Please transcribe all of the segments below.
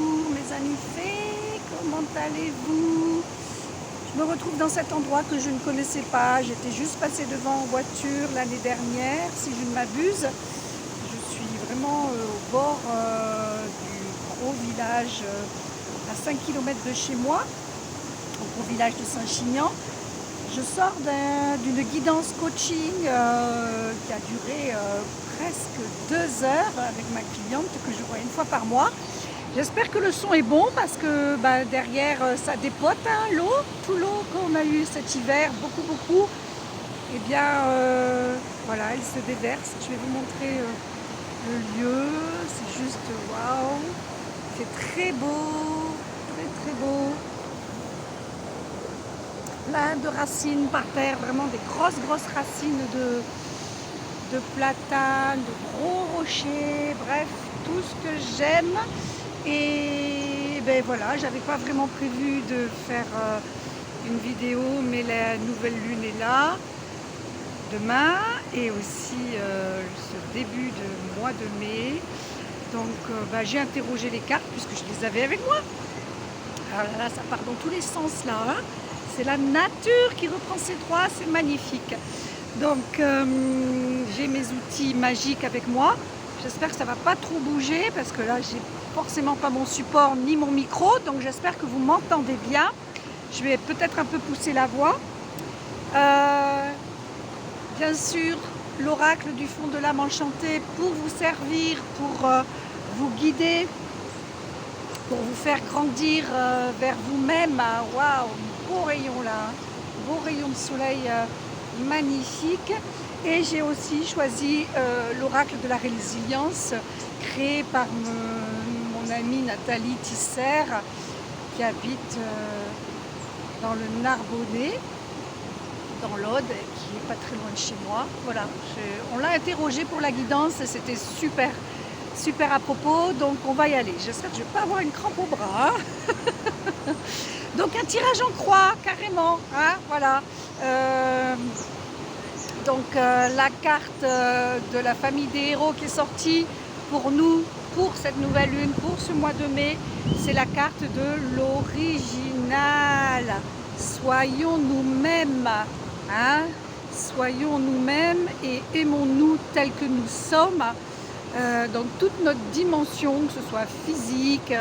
bonjour mes amis fées, comment allez-vous? Je me retrouve dans cet endroit que je ne connaissais pas, j'étais juste passée devant en voiture l'année dernière, si je ne m'abuse. Je suis vraiment au bord du gros village à 5 km de chez moi, au gros village de Saint-Chinian. Je sors d'une guidance coaching qui a duré presque 2 heures avec ma cliente que je vois une fois par mois. J'espère que le son est bon parce que derrière ça dépote l'eau, tout l'eau qu'on a eu cet hiver, beaucoup. Et bien voilà, elle se déverse. Je vais vous montrer le lieu, c'est juste waouh, c'est très beau, très beau. Plein de racines par terre, vraiment des grosses racines de platanes, de gros rochers, bref, tout ce que j'aime. Et ben voilà, j'avais pas vraiment prévu de faire une vidéo, mais la nouvelle lune est là demain et aussi ce début de mois de mai. Donc j'ai interrogé les cartes puisque je les avais avec moi. Alors là, ça part dans tous les sens là, hein. C'est la nature qui reprend ses droits, c'est magnifique. Donc j'ai mes outils magiques avec moi. J'espère que ça ne va pas trop bouger parce que là j'ai forcément pas mon support ni mon micro. Donc j'espère que vous m'entendez bien. Je vais peut-être un peu pousser la voix. Bien sûr, l'oracle du fond de l'âme enchantée pour vous servir, pour vous guider, pour vous faire grandir vers vous-même. Waouh, beau rayon là, beau rayon de soleil magnifique. Et j'ai aussi choisi l'oracle de la résilience créé par mon amie Nathalie Tisser qui habite dans le Narbonnais, dans l'Aude, qui est pas très loin de chez moi. Voilà, on l'a interrogée pour la guidance et c'était super à propos, donc on va y aller. J'espère que je ne vais pas avoir une crampe au bras. Donc un tirage en croix, carrément, hein, voilà. La carte de la famille des héros qui est sortie pour nous, pour cette nouvelle lune, pour ce mois de mai, c'est la carte de l'original. Soyons nous-mêmes, hein, soyons nous-mêmes et aimons-nous tels que nous sommes. Dans toute notre dimension, que ce soit physique,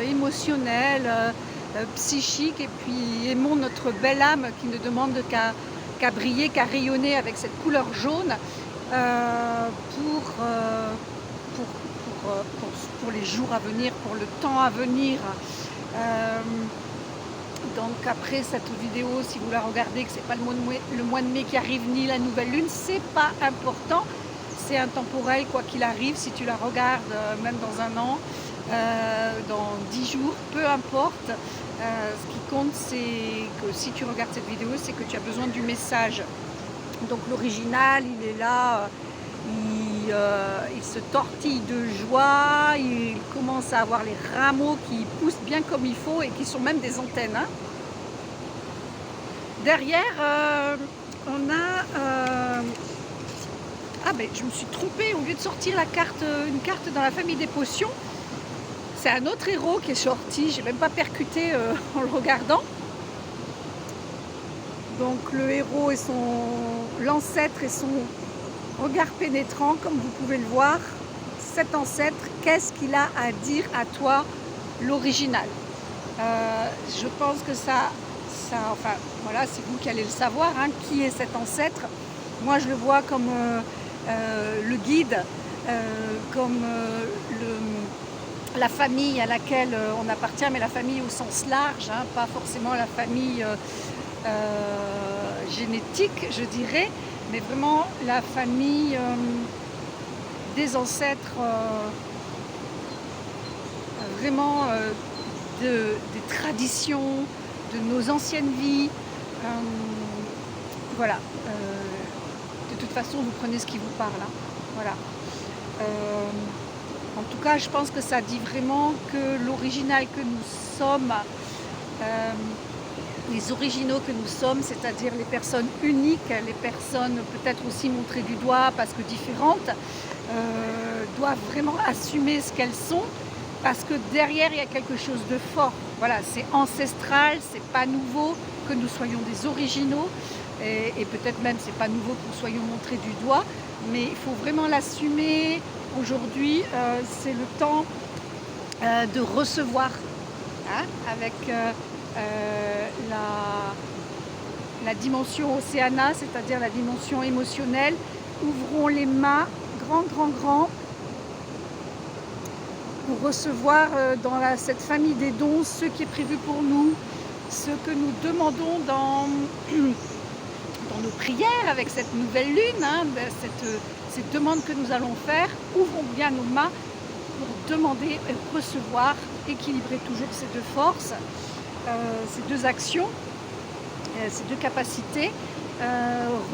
émotionnelle, psychique, et puis aimons notre belle âme qui ne demande qu'à briller, qu'à rayonner avec cette couleur jaune pour les jours à venir, pour le temps à venir. Donc après cette vidéo, si vous la regardez, que c'est pas le mois de mai qui arrive ni la nouvelle lune, c'est pas important. C'est intemporel quoi qu'il arrive, si tu la regardes même dans un an, dans 10 jours, peu importe. Ce qui compte, c'est que si tu regardes cette vidéo, c'est que tu as besoin du message. Donc l'original, il est là, il se tortille de joie, il commence à avoir les rameaux qui poussent bien comme il faut et qui sont même des antennes, hein. Derrière, on a... je me suis trompée, au lieu de sortir une carte dans la famille des potions, c'est un autre héros qui est sorti, j'ai même pas percuté en le regardant. Donc le héros et l'ancêtre et son regard pénétrant, comme vous pouvez le voir, cet ancêtre, qu'est-ce qu'il a à dire à toi, l'original? Je pense que enfin voilà, c'est vous qui allez le savoir, hein, qui est cet ancêtre. Moi je le vois comme le guide, comme la famille à laquelle on appartient, mais la famille au sens large, hein, pas forcément la famille génétique, je dirais, mais vraiment la famille des ancêtres, vraiment des traditions, de nos anciennes vies. Voilà. De toute façon, vous prenez ce qui vous parle, hein. Voilà. En tout cas, je pense que ça dit vraiment que l'original que nous sommes, les originaux que nous sommes, c'est-à-dire les personnes uniques, les personnes peut-être aussi montrées du doigt parce que différentes, doivent vraiment assumer ce qu'elles sont parce que derrière il y a quelque chose de fort. Voilà, c'est ancestral, c'est pas nouveau que nous soyons des originaux, et peut-être même c'est pas nouveau que nous soyons montrés du doigt, mais il faut vraiment l'assumer. Aujourd'hui, c'est le temps de recevoir, hein, avec la dimension Océana, c'est-à-dire la dimension émotionnelle. Ouvrons les mains grand, grand, grand pour recevoir dans cette famille des dons ce qui est prévu pour nous, ce que nous demandons dans nos prières avec cette nouvelle lune, hein, cette demande que nous allons faire. Ouvrons bien nos mains pour demander et recevoir, équilibrer toujours ces deux forces, ces deux actions, ces deux capacités,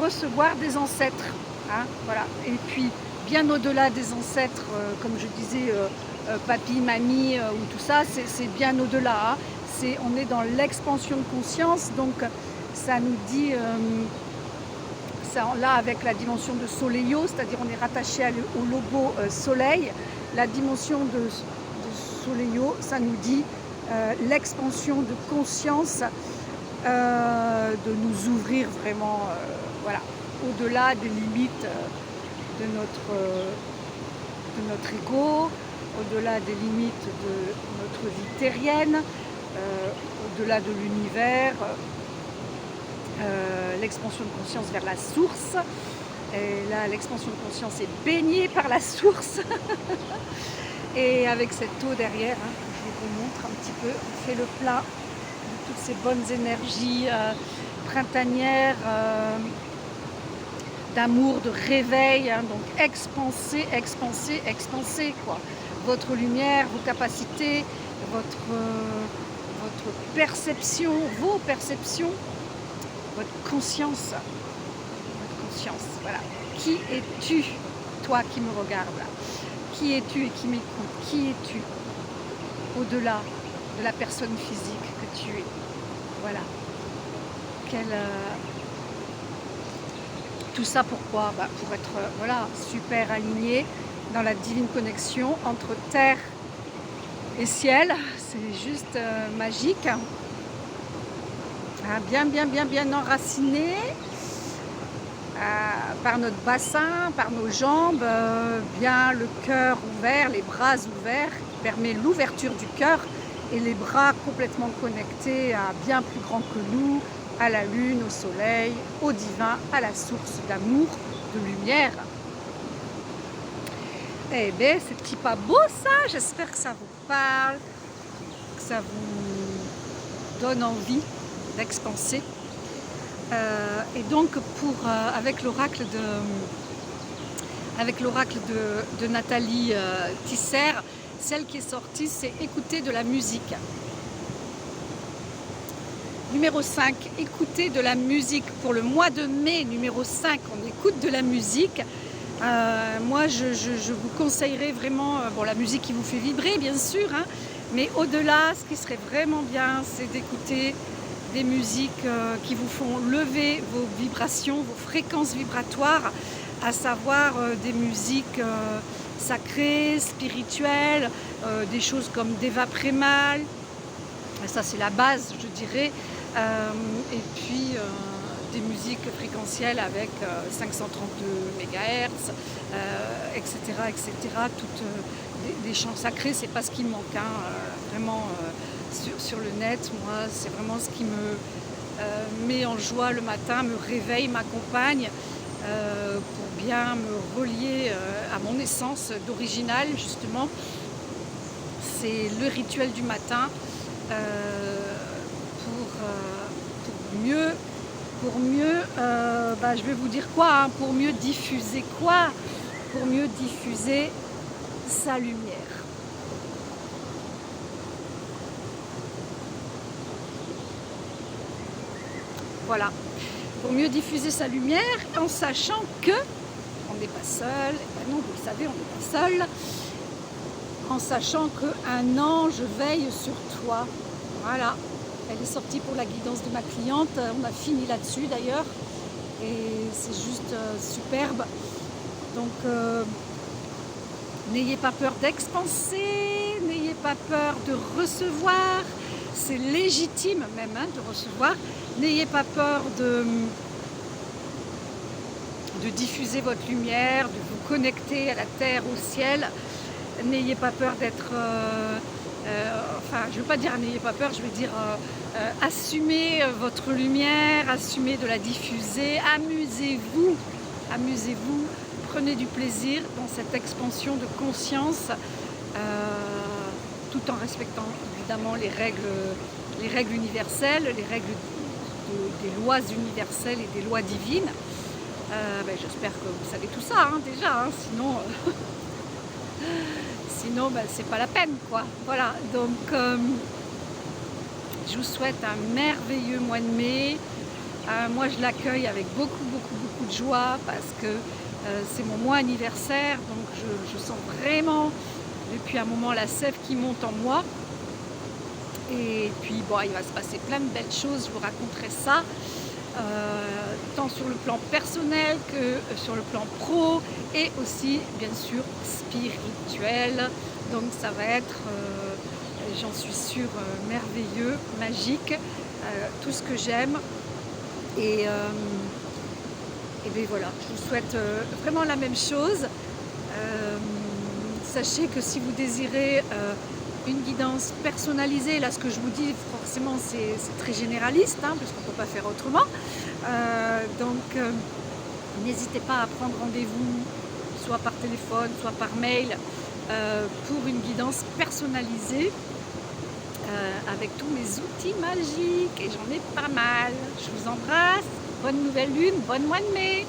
recevoir des ancêtres, hein, voilà. Et puis bien au-delà des ancêtres, comme je disais, papy, mamie ou tout ça, c'est bien au-delà, hein. On est dans l'expansion de conscience, donc ça nous dit, là avec la dimension de Soleillo, c'est-à-dire on est rattaché au logo soleil, la dimension de Soleillo, ça nous dit l'expansion de conscience, de nous ouvrir vraiment, voilà, au-delà des limites de notre ego, au-delà des limites de notre vie terrienne, au-delà de l'univers, l'expansion de conscience vers la source. Et là, l'expansion de conscience est baignée par la source. Et avec cette eau derrière, hein, je vous montre un petit peu, on fait le plein de toutes ces bonnes énergies printanières, d'amour, de réveil, hein, donc expansez, expansez, expansez, quoi. Votre lumière, vos capacités, votre perception, vos perceptions, votre conscience, voilà. Qui es-tu, toi qui me regardes là? Qui es-tu et qui m'écoute? Qui es-tu au-delà de la personne physique que tu es? Voilà. Tout ça pourquoi? Pour être voilà, super aligné dans la divine connexion entre terre et ciel. C'est juste magique. Bien, bien, bien, bien enraciné par notre bassin, par nos jambes, bien le cœur ouvert, les bras ouverts, qui permet l'ouverture du cœur, et les bras complètement connectés à bien plus grand que nous, à la lune, au soleil, au divin, à la source d'amour, de lumière. Eh bien, c'est pas beau ça? J'espère que ça vous parle, que ça vous donne envie d'expanser. Et donc avec l'oracle de Nathalie Tisser, celle qui est sortie, c'est écouter de la musique. Numéro 5, écouter de la musique. Pour le mois de mai, numéro 5, on écoute de la musique. Moi, je vous conseillerais vraiment, la musique qui vous fait vibrer, bien sûr, hein, mais au-delà, ce qui serait vraiment bien, c'est d'écouter des musiques qui vous font lever vos vibrations, vos fréquences vibratoires, à savoir des musiques sacrées, spirituelles, des choses comme Deva Premal, ça c'est la base, je dirais, et puis des musiques fréquentielles avec 532 MHz, etc., etc. Toutes des chants sacrés, c'est pas ce qui me manque, hein, vraiment. Sur le net, moi, c'est vraiment ce qui me met en joie le matin, me réveille, m'accompagne pour bien me relier à mon essence d'original, justement. C'est le rituel du matin pour mieux je vais vous dire quoi, hein, pour mieux diffuser quoi? Pour mieux diffuser sa lumière. Voilà, pour mieux diffuser sa lumière, en sachant que on n'est pas seul. Et ben non, vous le savez, on n'est pas seul. En sachant qu'un ange veille sur toi. Voilà, elle est sortie pour la guidance de ma cliente. On a fini là-dessus d'ailleurs. Et c'est juste superbe. Donc, n'ayez pas peur d'expanser, n'ayez pas peur de recevoir, c'est légitime même hein, de recevoir. N'ayez pas peur de diffuser votre lumière, de vous connecter à la terre, au ciel. N'ayez pas peur d'être... enfin, je ne veux pas dire n'ayez pas peur, je veux dire assumez votre lumière, assumez de la diffuser, amusez-vous, amusez-vous, prenez du plaisir dans cette expansion de conscience, tout en respectant évidemment les règles universelles, les règles des lois universelles et des lois divines. J'espère que vous savez tout ça hein, déjà, hein, sinon c'est pas la peine quoi. Voilà, donc je vous souhaite un merveilleux mois de mai. Moi je l'accueille avec beaucoup de joie parce que c'est mon mois anniversaire, donc je sens vraiment depuis un moment la sève qui monte en moi. Et puis bon, il va se passer plein de belles choses, je vous raconterai ça. Tant sur le plan personnel que sur le plan pro et aussi bien sûr spirituel, donc ça va être j'en suis sûre merveilleux, magique, tout ce que j'aime et bien voilà, je vous souhaite vraiment la même chose. Sachez que si vous désirez une guidance personnalisée, là ce que je vous dis forcément c'est très généraliste hein, parce qu'on ne peut pas faire autrement, donc n'hésitez pas à prendre rendez-vous soit par téléphone soit par mail pour une guidance personnalisée avec tous mes outils magiques et j'en ai pas mal. Je vous embrasse, bonne nouvelle lune, bonne mois de mai.